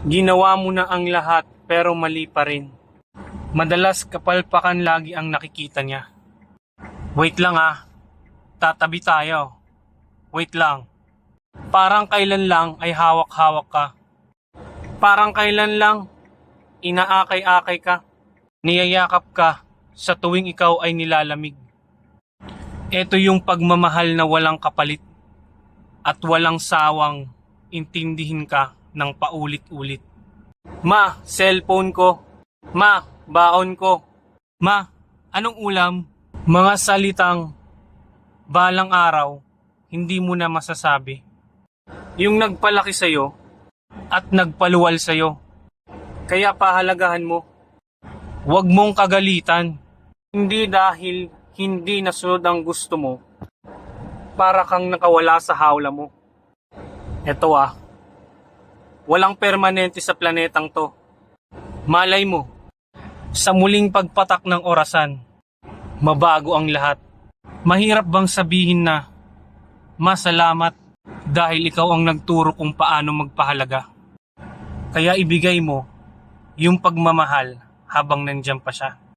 Ginawa mo na ang lahat pero mali pa rin. Madalas kapalpakan lagi ang nakikita niya. Wait lang ah, tatabi tayo. Wait lang. Parang kailan lang ay hawak-hawak ka. Parang kailan lang inaakay-akay ka. Niyayakap ka sa tuwing ikaw ay nilalamig. Ito yung pagmamahal na walang kapalit at walang sawang intindihin ka ng paulit-ulit. Ma, cellphone ko. Ma, baon ko. Ma, anong ulam? Mga salitang balang araw, hindi mo na masasabi. Yung nagpalaki sa'yo at nagpaluwal sa'yo. Kaya pahalagahan mo. Huwag mong kagalitan. Hindi dahil hindi nasunod ang gusto mo, para kang nakawala sa hawla mo. Eto ah, walang permanente sa planetang to. Malay mo, sa muling pagpatak ng orasan, mabago ang lahat. Mahirap bang sabihin na, masalamat dahil ikaw ang nagturo kung paano magpahalaga. Kaya ibigay mo yung pagmamahal habang nandiyan pa siya.